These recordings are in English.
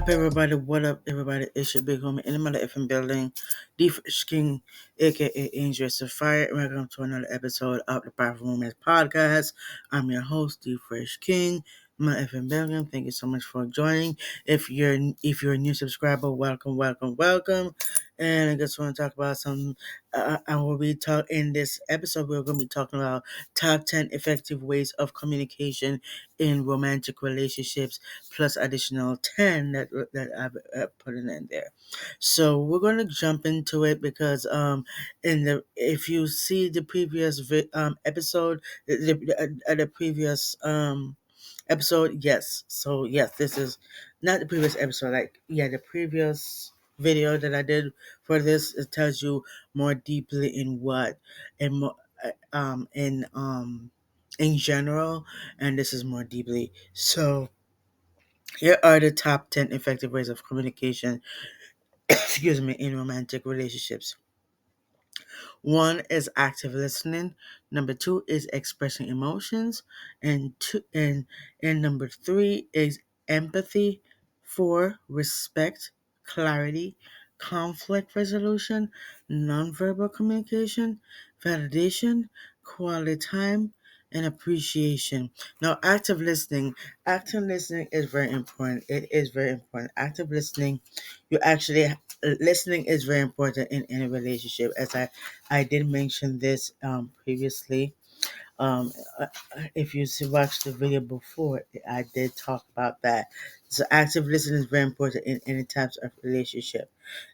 up, everybody? What up, everybody? It's your big homie in the mother effing building, the Fresh King, aka Angel Sapphire. Welcome to another episode of the Powerful Romance Podcast. I'm your host, the Fresh King, my effing building. Thank you so much for joining. If you're a new subscriber, welcome, welcome, welcome. And I just want to talk about some. I will be talk in this episode. We're going to be talking about top 10 effective ways of communication in romantic relationships plus additional 10 that I've put in there. So we're going to jump into it because if you see the previous episode, the previous episode, yes. So yes, this is not the previous episode. The previous video that I did for this, it tells you more deeply in what and more in general, and this is more deeply. So here are the top 10 effective ways of communication, excuse me, in romantic relationships. One is active listening. Number two is expressing emotions. And number three is empathy. Four, respect, clarity, conflict resolution, nonverbal communication, validation, quality time, and appreciation. Now, active listening is very important. It is very important. Active listening, you actually listening is very important in any relationship. As I did mention this previously. Um, uh, if you watched the video before, I did talk about that. So active listening is very important in any types of relationship.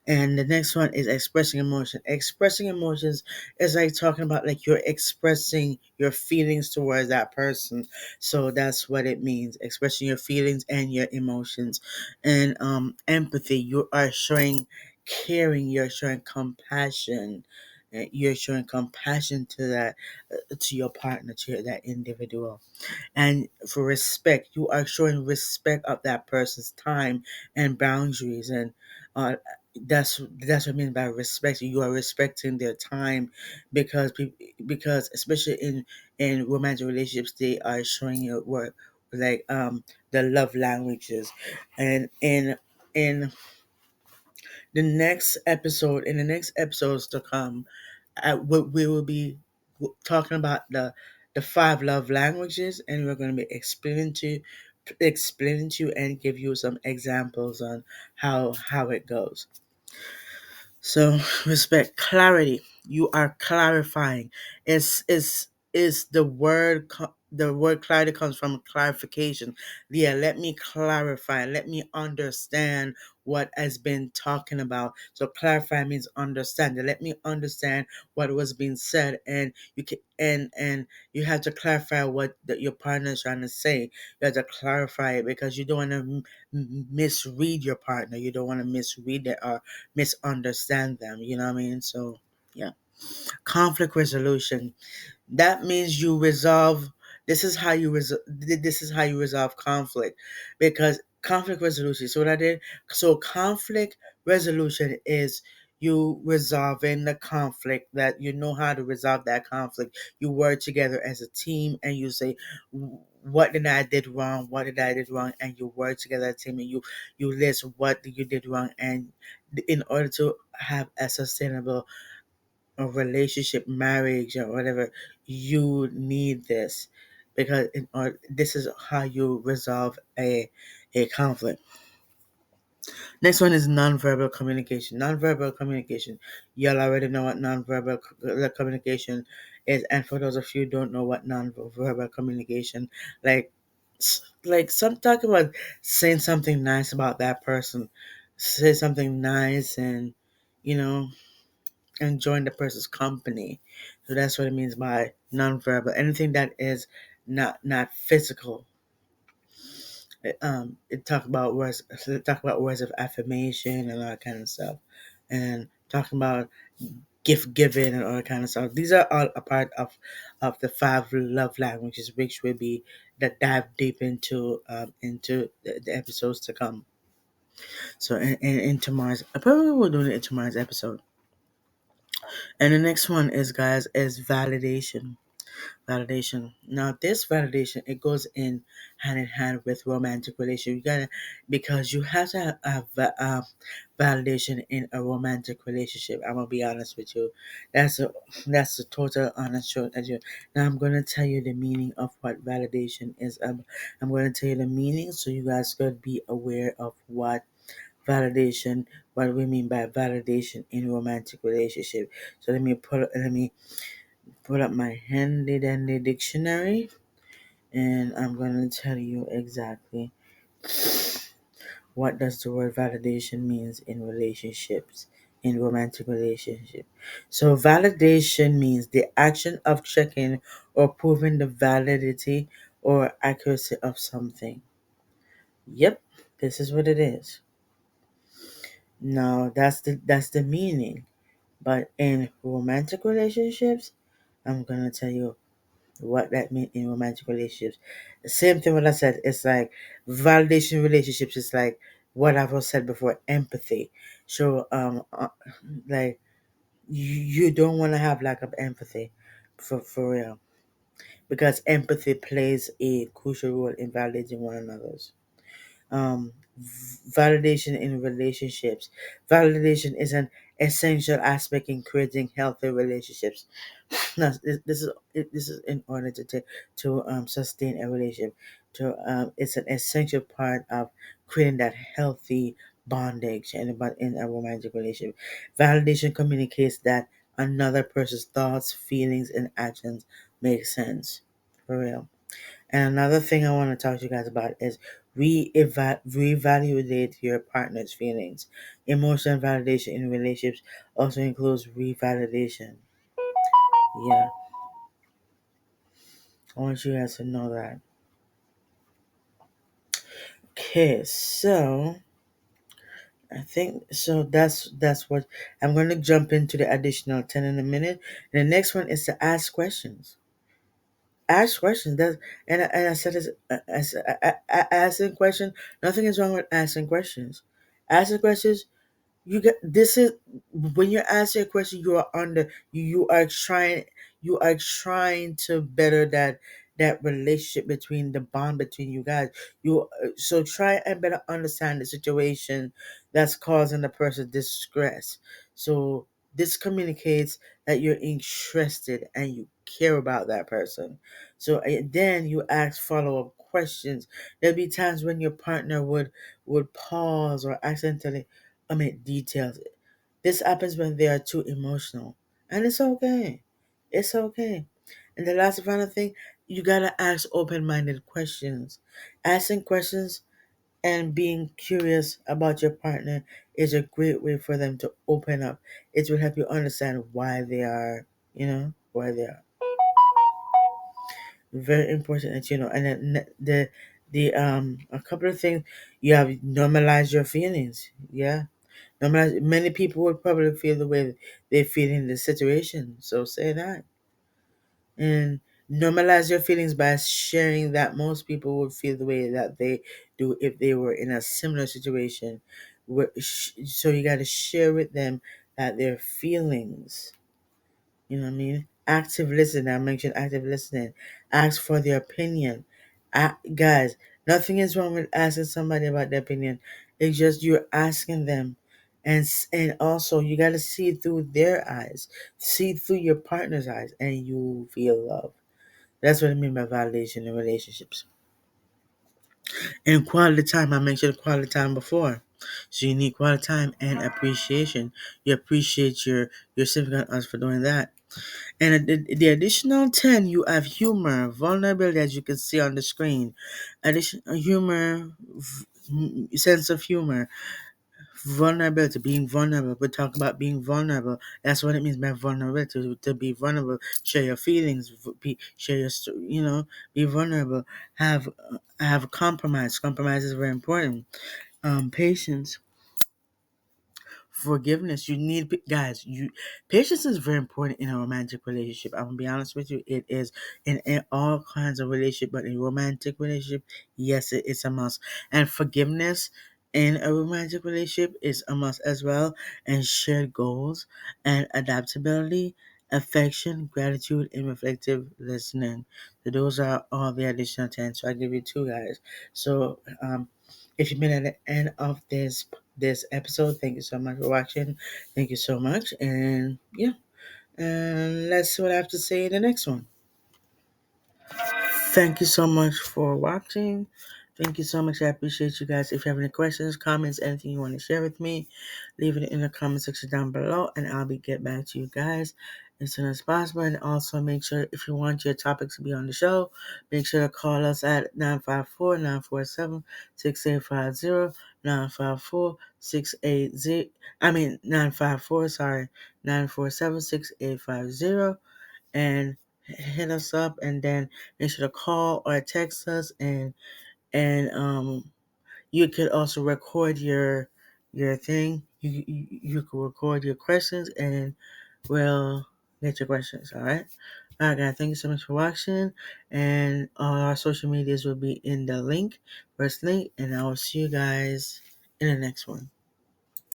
And the next one is expressing emotion. Expressing emotions is like talking about like you're expressing your feelings towards that person. So that's what it means. Expressing your feelings and your emotions. And empathy, you are showing caring, you're showing compassion. You're showing compassion to that, to your partner, to that individual. And for respect, you are showing respect of that person's time and boundaries. And uh, that's what I mean by respect. You are respecting their time because because especially in romantic relationships, they are showing you what like the love languages. And in in the next episodes to come, we will be talking about the five love languages, and we're going to be explaining to you and give you some examples on how it goes. So respect, clarity. You are clarifying. Is the word clarity comes from clarification. Yeah, let me clarify. Let me understand what has been talking about. So clarify means understand. Let me understand what was being said, and you can and you have to clarify what your partner is trying to say. You have to clarify it because you don't want to misread your partner. You don't want to misread it or misunderstand them. You know what I mean? So yeah. Conflict resolution. That means you resolve. This is how you resolve conflict, because conflict resolution. So what I did. So conflict resolution is you resolving the conflict, that you know how to resolve that conflict. You work together as a team and you say, what did I did wrong? What did I did wrong? And you work together as a team and you list what you did wrong, and in order to have a sustainable a relationship, marriage, or whatever, you need this, because this is how you resolve a conflict. Next one is nonverbal communication. Nonverbal communication. Y'all already know what communication is, and for those of you who don't know what nonverbal communication, like some talk about saying something nice about that person, say something nice, and you know enjoying the person's company. So that's what it means by nonverbal. Anything that is not physical. It talk about words of affirmation and all that kind of stuff, and talking about gift giving and all that kind of stuff. These are all a part of the five love languages, which will be that dive deep into the episodes to come. So in tomorrow's, I probably will do it in tomorrow's episode. And the next one is, guys, is validation. Validation. Now, this validation, it goes in hand with romantic relationship. You gotta, because you have to have validation in a romantic relationship. I'm gonna be honest with you. That's a total honest truth. Now, I'm gonna tell you the meaning of what validation is. I'm gonna tell you the meaning so you guys could be aware of validation, what we mean by validation in romantic relationship. So let me pull up my handy dandy dictionary, and I'm going to tell you exactly what does the word validation means in relationships, in romantic relationship. So validation means the action of checking or proving the validity or accuracy of something. Yep, this is what it is. Now that's the meaning. But in romantic relationships, I'm gonna tell you what that means in romantic relationships. The same thing what I said. It's like validation relationships is like what I've said before, empathy. So like you don't want to have lack of empathy for real, because empathy plays a crucial role in validating one another's. Validation in relationships. Validation is an essential aspect in creating healthy relationships. No, this is in order to sustain a relationship. It's an essential part of creating that healthy bondage in a romantic relationship. Validation communicates that another person's thoughts, feelings, and actions make sense. For real. And another thing I want to talk to you guys about is reevaluate your partner's feelings. Emotional validation in relationships also includes revalidation. Yeah, I want you guys to know that. Okay, so I think so. That's what I'm going to jump into the additional 10 in a minute. And the next one is to ask questions. Ask questions. And I said this. Asking questions. Nothing is wrong with asking questions. Asking questions, you get this is when you're asking a question, you are trying to better that relationship, between the bond between you guys. So try and better understand the situation that's causing the person distress. So this communicates that you're interested and you care about that person. So then you ask follow-up questions. There'll be times when your partner would pause or accidentally omit details. This happens when they are too emotional, and it's okay. It's okay. And the last final thing, you gotta ask open-minded questions. Asking questions and being curious about your partner is a great way for them to open up. It will help you understand why they are, why they are. Very important that you know. And then the a couple of things, you have normalize your feelings. Yeah, many people would probably feel the way they feel in the situation. So say that. And normalize your feelings by sharing that most people would feel the way that they do if they were in a similar situation. So you got to share with them that their feelings, you know what I mean? Active listening. I mentioned active listening. Ask for their opinion. Guys, nothing is wrong with asking somebody about their opinion. It's just you're asking them. And also you got to see through their eyes. See through your partner's eyes, and you feel love. That's what I mean by validation in relationships. And quality time, I mentioned quality time before. So you need quality time and appreciation. You appreciate your significant others for doing that. And the additional 10, you have humor, vulnerability, as you can see on the screen. Additional humor, sense of humor, vulnerability, being vulnerable. We're talking about being vulnerable. That's what it means by vulnerability, to be vulnerable. Share your feelings, share your, be vulnerable. Have compromise. Compromise is very important. Patience, forgiveness. You need, guys, patience is very important in a romantic relationship. I'm gonna be honest with you, it is in all kinds of relationship, but in romantic relationship, yes, it's a must. And forgiveness in a romantic relationship is a must as well. And shared goals and adaptability affection, gratitude, and reflective listening. So those are all the additional 10. So I give you two, guys. So if you've been at the end of this episode, thank you so much for watching. Thank you so much. And yeah, and let's see what I have to say in the next one. Thank you so much for watching. Thank you so much. I appreciate you guys. If you have any questions, comments, anything you want to share with me, leave it in the comment section down below, and I'll be get back to you guys as soon as possible. And also make sure if you want your topics to be on the show, make sure to call us at 954-947-6850, 954-680. I mean 954. Sorry, 947-6850, and hit us up, and then make sure to call or text us, and you could also record your thing. You can record your questions, and we'll get your questions. All right. All right, guys. Thank you so much for watching, and all our social medias will be in the link, first link, and I will see you guys in the next one.